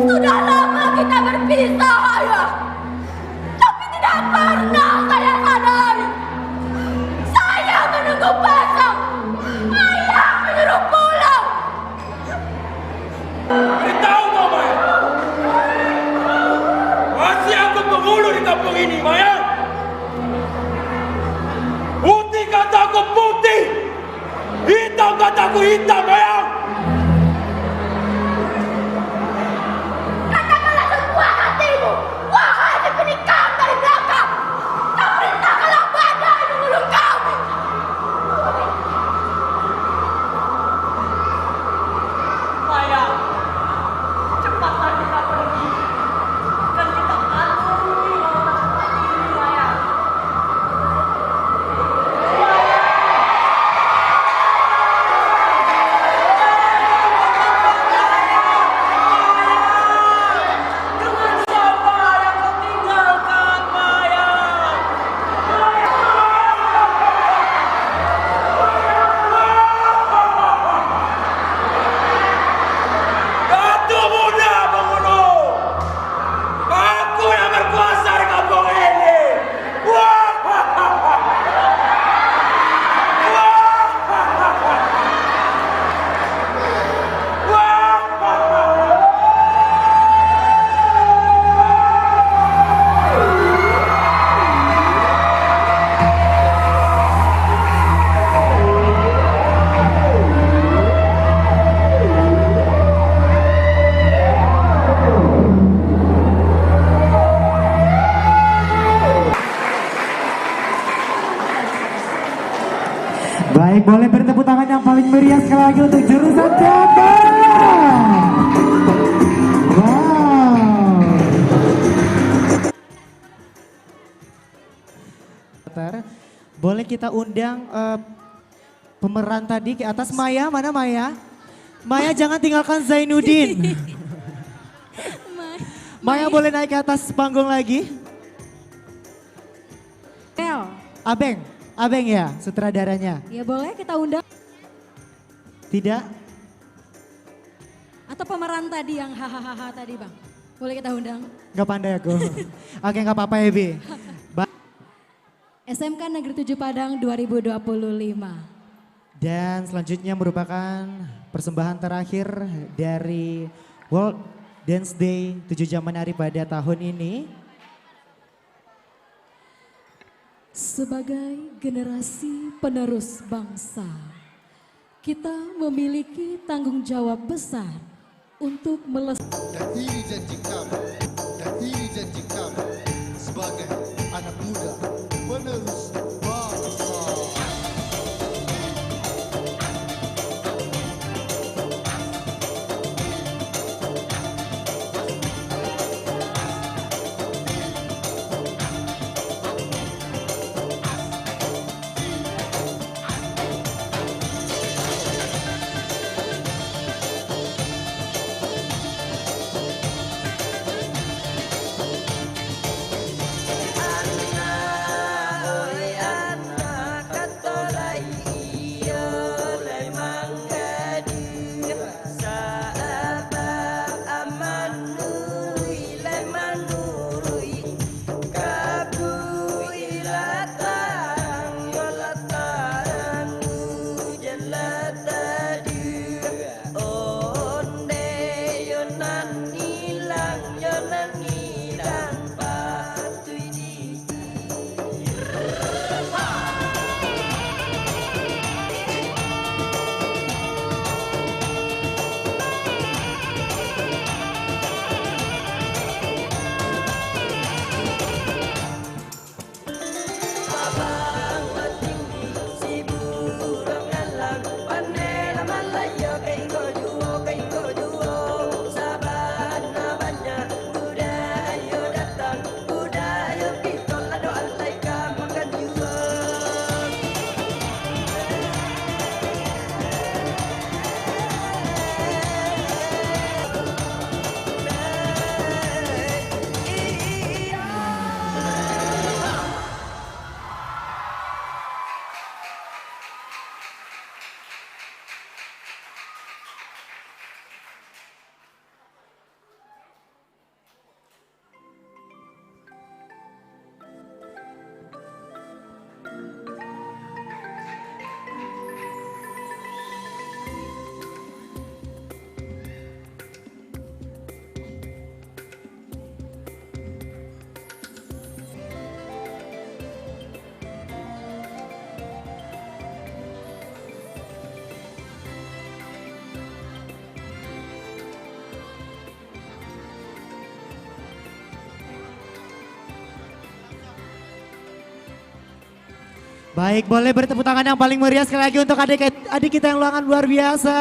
Sudah lama kita berpisah, ayah. Tapi tidak pernah saya sadari. Saya menunggu pasang. Ayah menyuruh pulang. Beritahu kau, Maya. Masih aku penghulu di kampung ini, Maya. Putih kataku putih. Hitam kataku hitam, Maya. Katakanlah sebuah hatimu. Wahai si penikam dari belakang. Dan perintahkanlah badai mengulung kami. Maya, cepatlah kita pergi. Dan kita alami orang seperti ini, Maya. Dengan siapa yang kau tinggalkan, Maya? Datu muda penghulu. Aku yang berkuasa di kampung ini. Wah. Baik, boleh beri tepuk tangan yang paling meriah sekali lagi untuk jurusan teater. Wow. Boleh kita undang pemeran tadi ke atas. Maya, mana Maya? Maya jangan tinggalkan Zainuddin. Maya boleh naik ke atas panggung lagi? Abeng ya sutradaranya? Ya boleh kita undang. Tidak? Atau pemeran tadi yang hahaha tadi bang. Boleh kita undang. Gak pandai aku. Oke gak apa-apa ya Bi. SMK Negeri 7 Padang 2025. Dan selanjutnya merupakan persembahan terakhir dari World Dance Day 7 Jam Menari pada tahun ini. Sebagai generasi penerus bangsa, kita memiliki tanggung jawab besar untuk melestarikan. Dan ini janji kami sebagai anak muda penerus bangsa. Baik, boleh bertepuk tangan yang paling meriah sekali lagi untuk adik kita yang luar biasa.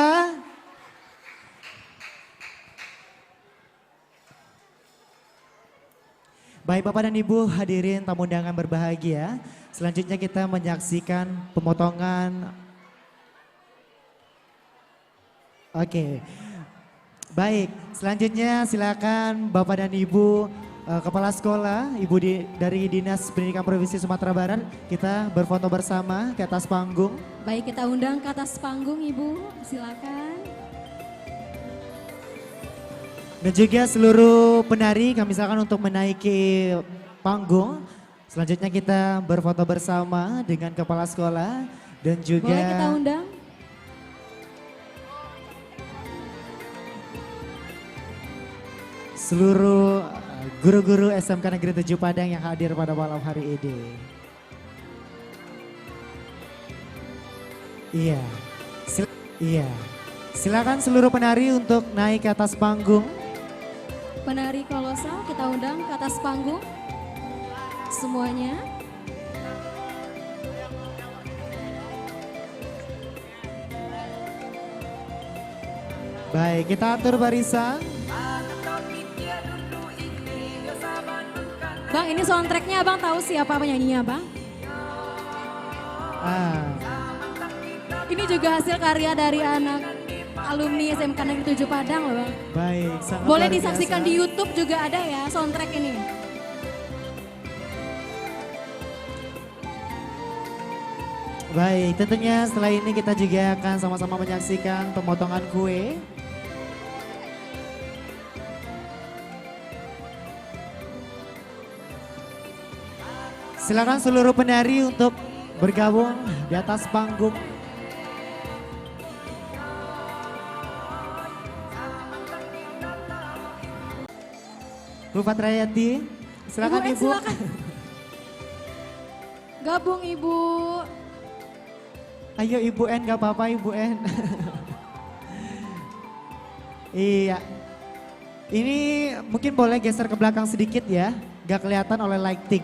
Baik Bapak dan Ibu hadirin tamu undangan berbahagia. Selanjutnya kita menyaksikan pemotongan. Oke. Baik, selanjutnya silakan Bapak dan Ibu Kepala Sekolah, Ibu dari Dinas Pendidikan Provinsi Sumatera Barat, kita berfoto bersama ke atas panggung. Baik, kita undang ke atas panggung Ibu, silakan. Dan juga seluruh penari kami silakan untuk menaiki panggung. Selanjutnya kita berfoto bersama dengan Kepala Sekolah dan juga... Boleh kita undang? Seluruh guru-guru SMK Negeri 7 Padang yang hadir pada malam hari ini. Iya. Silakan seluruh penari untuk naik ke atas panggung. Penari kolosal kita undang ke atas panggung. Semuanya. Baik, kita atur barisan. Bang, ini soundtracknya Abang tahu siapa penyanyinya Bang? Ini juga hasil karya dari anak alumni SMK Negeri 7 Padang loh Bang. Baik, sangat Boleh luar disaksikan biasa. di YouTube juga ada ya soundtrack ini. Baik, tentunya setelah ini kita juga akan sama-sama menyaksikan pemotongan kue. Silakan seluruh penari untuk bergabung di atas panggung. Bu Fatrayati, silakan Ibu N, Ibu. silakan. Gabung Ibu. Ayo Ibu N, gak apa-apa Ibu N. Iya. Ini mungkin boleh geser ke belakang sedikit ya, gak kelihatan oleh lighting.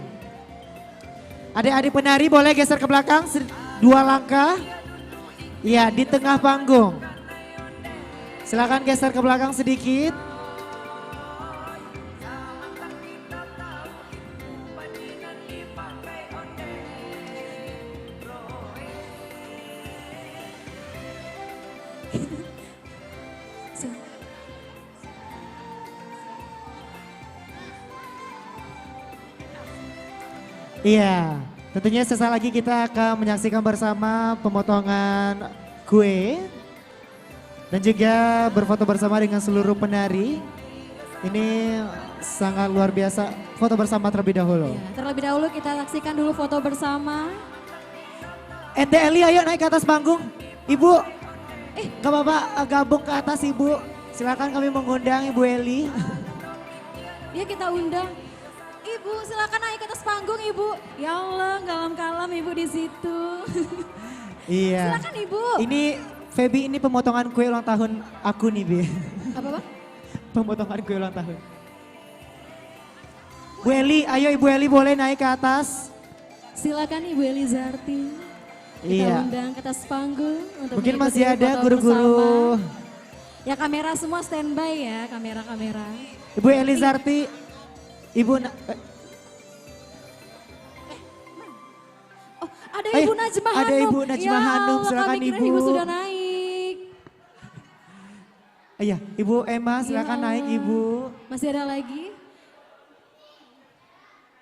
Adik-adik penari boleh geser ke belakang 2 langkah. Iya, di tengah panggung. Silakan geser ke belakang sedikit. Iya, tentunya sesaat lagi kita akan menyaksikan bersama pemotongan kue dan juga berfoto bersama dengan seluruh penari. Ini sangat luar biasa, foto bersama terlebih dahulu. Ya, terlebih dahulu kita saksikan dulu foto bersama. Ente Eli ayo naik ke atas panggung. Ibu, gak apa-apa gabung ke atas Ibu. Silakan kami mengundang Ibu Eli. Ya kita undang. Ibu silakan naik ke atas panggung Ibu. Ya Allah kalem-kalem Ibu di situ. Iya. Silakan Ibu. Ini Feby, ini pemotongan kue ulang tahun aku nih Bi. Apa Bang? Pemotongan kue ulang tahun. Bu Eli, ayo Ibu Eli boleh naik ke atas. Silakan Ibu Elizarti. Kita Iya. undang ke atas panggung untuk Mungkin mengikuti masih ada foto guru-guru. bersama. Ya kamera semua standby ya, kamera-kamera. Ibu Elizarti, Ibu Oh, ada Ibu Najmah Hanum. ada Ibu Najmah Ya Hanum, Allah, silakan kami kira Ibu. Ibu sudah naik. Iya, Ibu Emma silakan Ya naik Allah. Ibu. Masih ada lagi?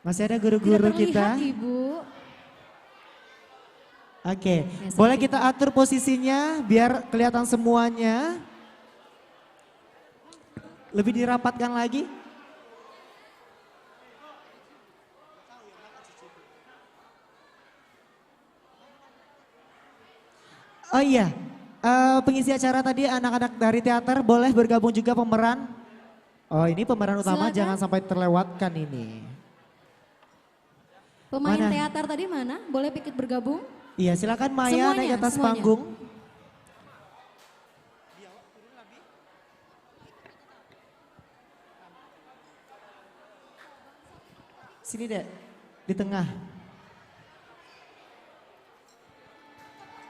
Masih ada Tidak guru-guru terlihat kita. Ibu. Oke, Ya, boleh saking- kita atur posisinya biar kelihatan semuanya. Lebih dirapatkan lagi. Oh iya, pengisi acara tadi anak-anak dari teater boleh bergabung juga pemeran. Oh ini pemeran utama Silakan. jangan sampai terlewatkan ini. Pemain Mana? teater tadi mana? Boleh ikut bergabung? Iya silakan Maya Semuanya, naik ke atas semuanya. panggung. Sini deh, di tengah.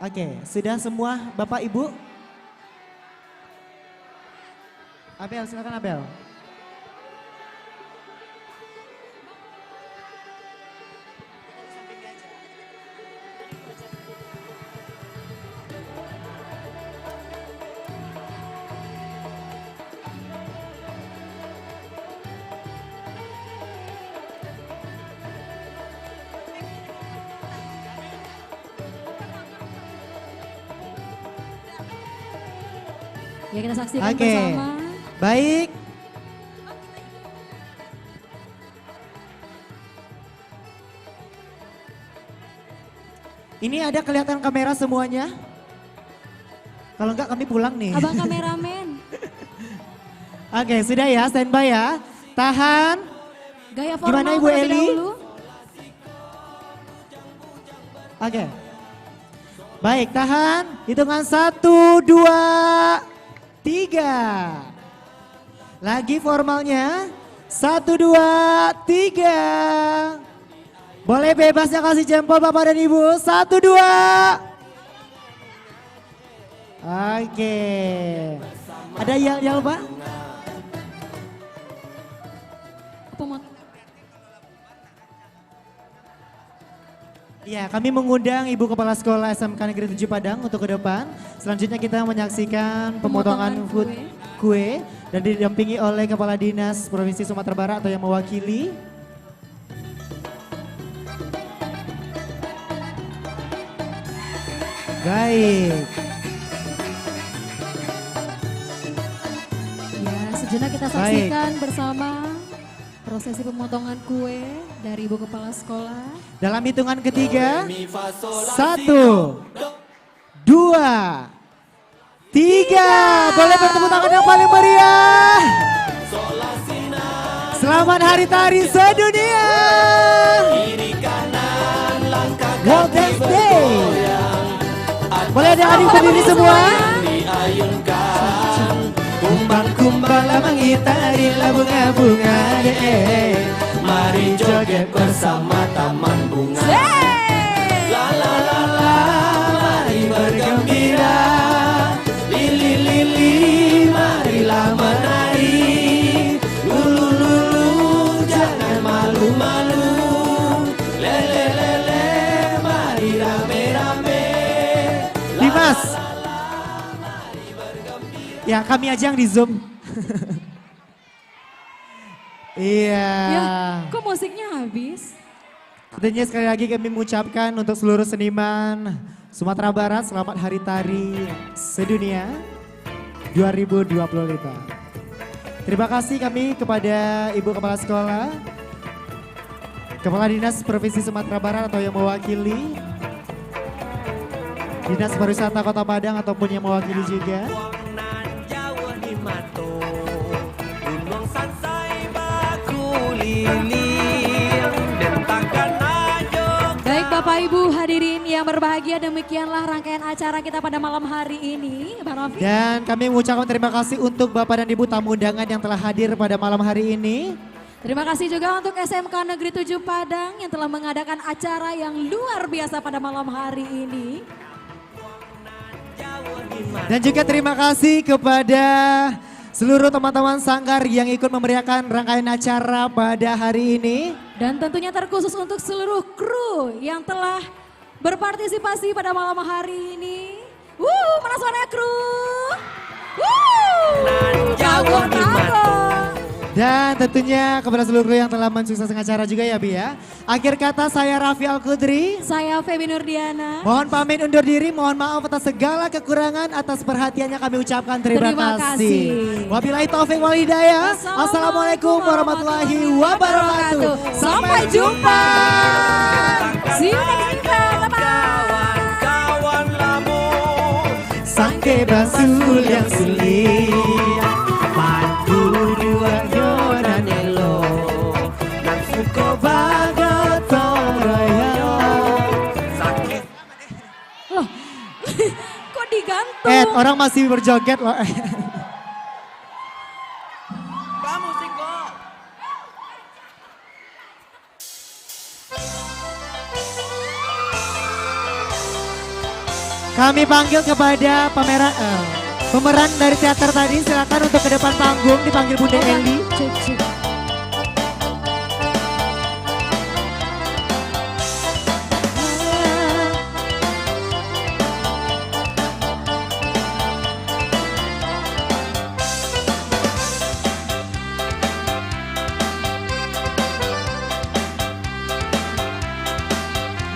Oke, sudah semua Bapak Ibu? Abel, silakan Abel. Ya kita saksikan Oke, bersama. baik. Ini ada kelihatan kamera semuanya? Kalau enggak kami pulang nih. Abang kameramen, Oke, sudah ya, standby ya. Tahan. gaya formal Gimana Ibu terlebih Eli? dahulu. Oke. Baik, tahan. Hitungan 1, 2, 3. Lagi formalnya. 1, 2, 3. Boleh bebasnya kasih jempol Bapak dan Ibu. 1, 2. Oke. Ada yang Pak? Apa mau? Ya, kami mengundang Ibu Kepala Sekolah SMK Negeri 7 Padang untuk ke depan. Selanjutnya kita menyaksikan pemotongan food kue dan didampingi oleh Kepala Dinas Provinsi Sumatera Barat atau yang mewakili. Baik. Ya, sejenak kita saksikan bersama prosesi pemotongan kue dari Ibu Kepala Sekolah. Dalam hitungan ketiga, 1, 2, 3. Boleh bertepuk tangan yang paling meriah. Selamat Hari Tari Sedunia. World Dance Day. Boleh ada adik berdiri semua? Kumbang-kumbang mengitari bunga-bunga deh. Mari joget bersama taman bunga. La la la la, mari bergembira. Lili lili, marilah menari. Lulu lulu, jangan malu-malu. Lele lele, mari rame-rame. Dimas. Ya kami aja yang di Zoom. Iya. Ya, kok musiknya habis? Tentunya sekali lagi kami mengucapkan untuk seluruh seniman Sumatera Barat selamat Hari Tari Sedunia 2025. Terima kasih kami kepada Ibu Kepala Sekolah, Kepala Dinas Provinsi Sumatera Barat atau yang mewakili, Dinas Pariwisata Kota Padang ataupun yang mewakili juga. Baik Bapak Ibu hadirin yang berbahagia, demikianlah rangkaian acara kita pada malam hari ini. Bang Raffi. Dan kami mengucapkan terima kasih untuk Bapak dan Ibu tamu undangan yang telah hadir pada malam hari ini. Terima kasih juga untuk SMK Negeri 7 Padang yang telah mengadakan acara yang luar biasa pada malam hari ini. Dan juga terima kasih kepada seluruh teman-teman sanggar yang ikut memeriahkan rangkaian acara pada hari ini. Dan tentunya terkhusus untuk seluruh kru yang telah berpartisipasi pada malam hari ini. Mana suaranya kru? Jago. Dan tentunya kepada seluruh kru yang telah mensukseskan acara juga ya Bi ya. Akhir kata saya Raffi Al-Qudri. Saya Feby Nurdiana. Mohon pamit undur diri, mohon maaf atas segala kekurangan, atas perhatiannya kami ucapkan terima kasih. Wabillahi taufik wal hidayah. Assalamualaikum warahmatullahi wabarakatuh. Sampai jumpa. See you next week. Bye-bye. Sangke basul yang sulit. Pandu dua yonan elo. Dan suko bagat toraya. Loh, kok digantung? Orang masih berjoget loh. Kami panggil kepada pemeran dari teater tadi, silakan untuk ke depan panggung dipanggil Bunda Eli. Cek, cek.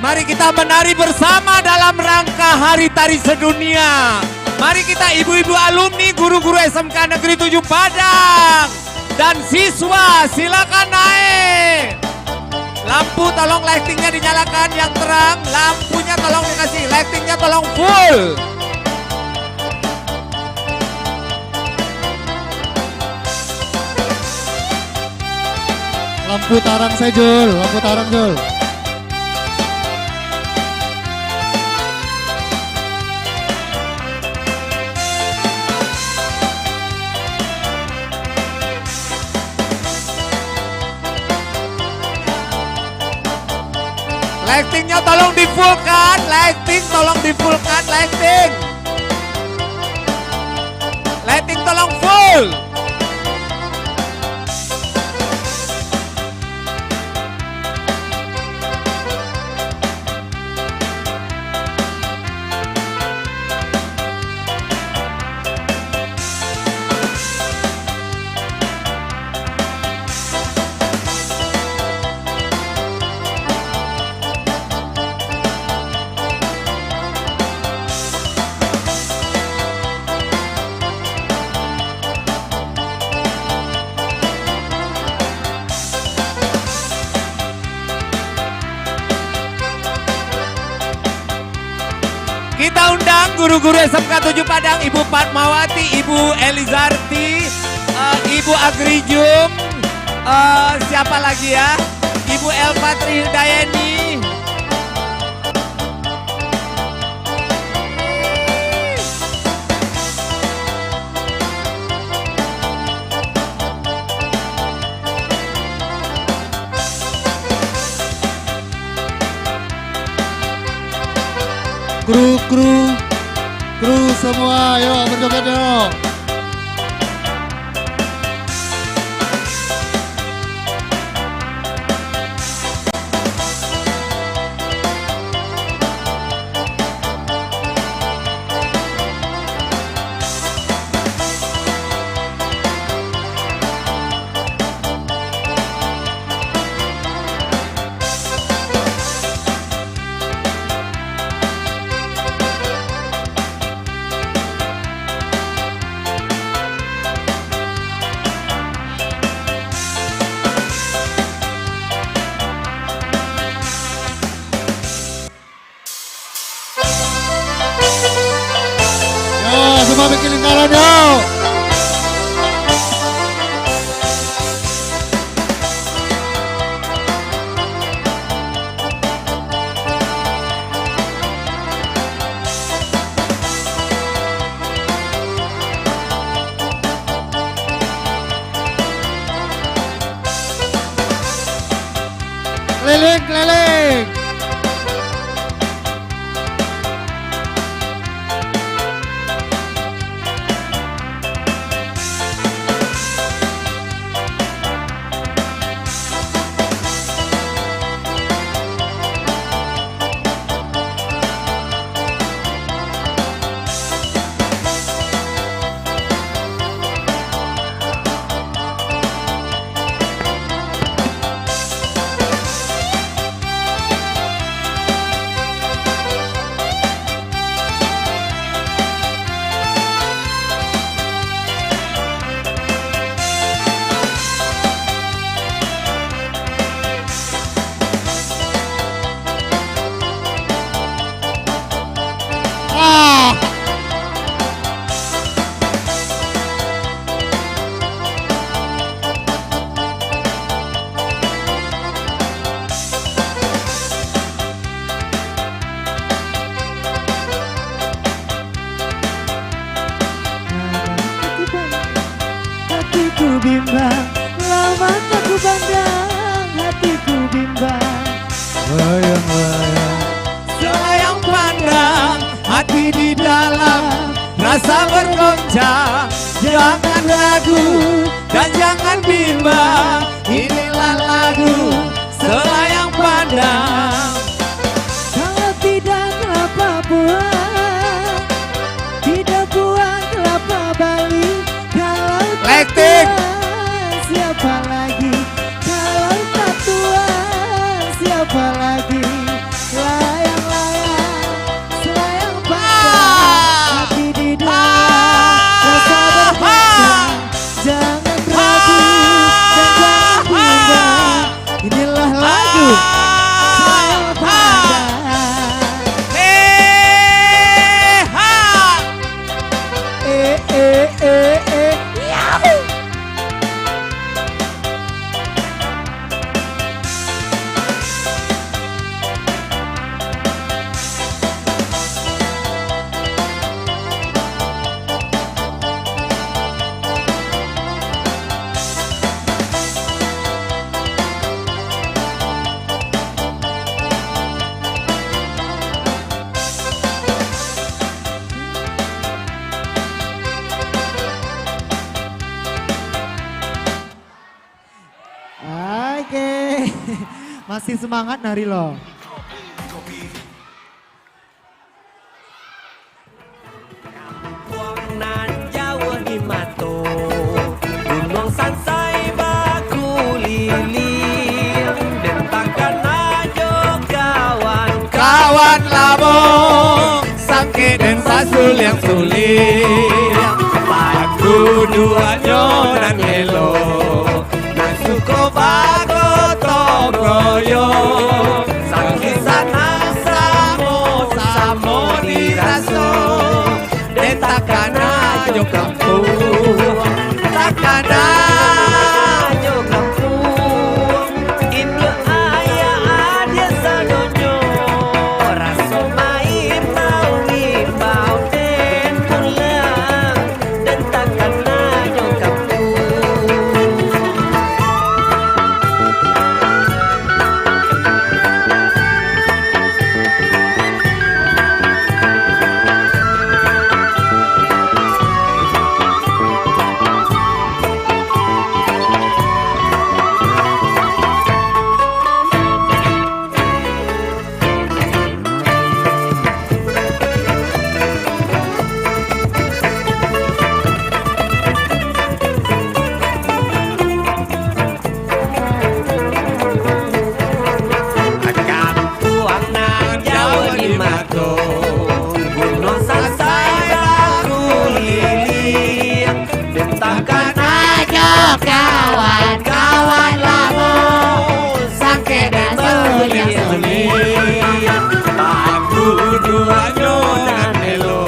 Mari kita menari bersama dalam rangka Hari Tari Sedunia. Mari kita ibu-ibu alumni, guru-guru SMK Negeri 7 Padang. Dan siswa silakan naik. Lampu tolong lightingnya dinyalakan yang terang. Lampunya tolong dikasih, lightingnya tolong full. Lampu tarang saya Jul, lampu tarang Jul. Lightingnya tolong di-fullkan, lighting tolong di-fullkan, lighting. Lighting tolong full. Kita undang guru-guru SMK 7 Padang, Ibu Fatmawati, Ibu Elizarti, Ibu Agrijum, siapa lagi ya? Ibu Elfatri Hidayani. Kru semua, yuk berjoget yuk. Semua bikin lingkaran yuk. Keliling, keliling. Hatiku bimbang, lama aku pandang, hatiku bimbang. Bayang-bayang. Selayang pandang, hati di rasa bergoncang. Jangan ragu dan jangan bimbang, inilah lagu Selayang Padang. Kalau tidak kelapa buah, tidak buah kelapa Bali. Kalau tak Lekting. Tuhan, siapa lagi? Kalau tak Tuhan, siapa lagi? Layang-layang, selayang Padang. Hati di dalam rasa bergoncang. Jangan ragu dan jangan bimbang, inilah lagu Selayang Padang. Yahoo! Oke, masih semangat nari lo. Nan Jawa Himato, Gunung Sansai baku lilir, bentakan ajo Kawan labong sangke dan sasul yang sulit, paku duanya dan elo dan suko bago togoyo, sangki sanang samo diraso, dan takana jo kampung, takana ajo kampung, Indo ayah adia sadonyo, raso main bau den pulang, dan takkan ajo kampung. Kampung nang Jawa Himato, Gunung Sansai baku lilir, bentakan aja kawan labong, sangke dan sulit, paku duanya dan elo,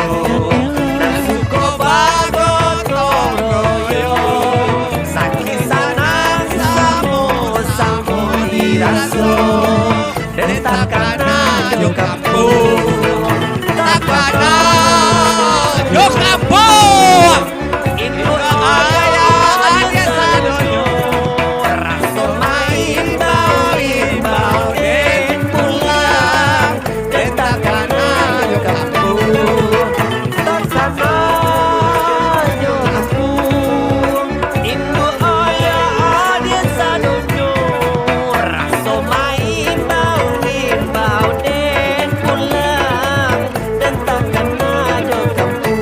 dan suko bago togoyo, sangki sanang samo diraso, dan takana jo kampung, takana jo kampung, Indo ayah adia sadonyo, raso main bau den pulang, dan takana jo kampung, takana jo kampung, Indo ayah adia sadonyo, raso main bau den pulang, dan takana jo kampung.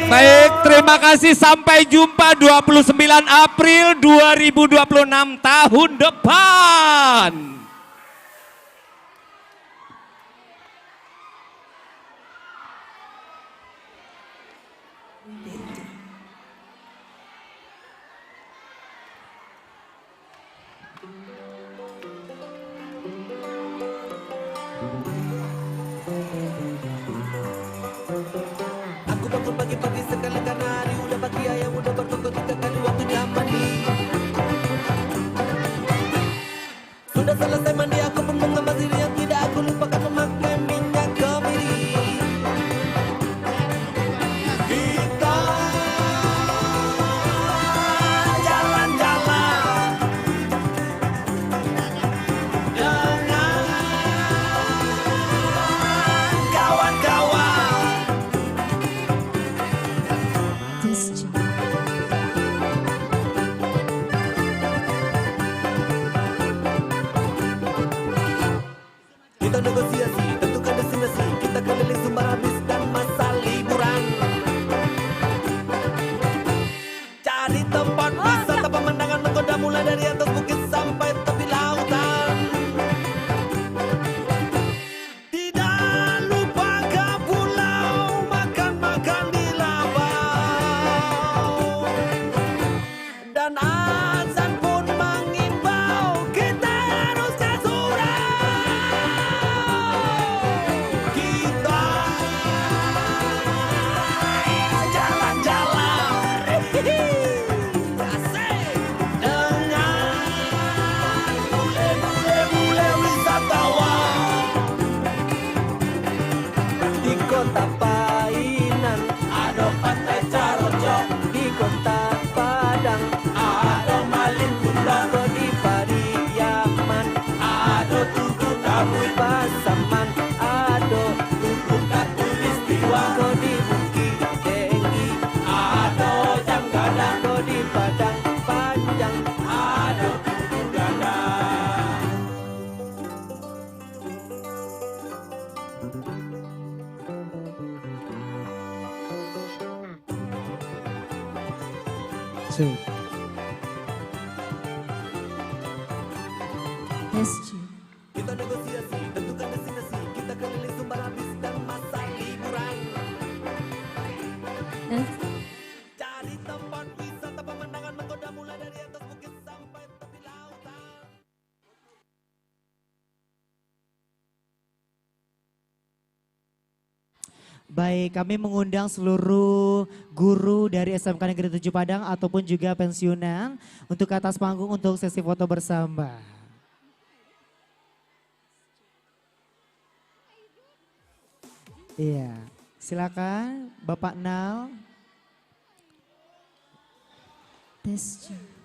Baik, terima kasih. Sampai jumpa 29 April 2026 tahun depan. Aku bangun pagi-pagi sekali karena hari udah pagi ayam udah bertunggu 3 kali waktu jam mandi. Sudah selesai mandi aku pun mengemas diri yang tidak aku lupakan memakai minyak kemiri. Tes Ju. Kita negosiasi, tentukan destinasi. Kita keliling sumber habis dan masa liburan. Cari tempat wisata pemandangan menggoda mulai dari atas bukit sampai tepi lautan. Tidak lupa ke pulau, makan-makan di labau. Dan azan pun mengimbau, kita harus ke surau. Kita jalan-jalan, asik, dengan bule-bule wisatawan. Di kota Painan ada pantai Carojo, di kota Padang ada Malin Kundang, di Pariaman ada Tugu Tabui Pasaman, ada Tugu Katulistiwa, di Bukit Tinggi ada Jam Gadang, di Padang Panjang ada Tugu Gadang. Ju. Tes Ju. Kita negosiasi, tentukan destinasi. Kita keliling sumber habis dan masa liburan. Tes Cari tempat wisata pemandangan menggoda mulai dari atas bukit sampai tepi lautan. Baik, kami mengundang seluruh guru dari SMK Negeri 7 Padang ataupun juga pensiunan untuk ke atas panggung untuk sesi foto bersama. Iya, silakan Bapak Nal. Tes Ju.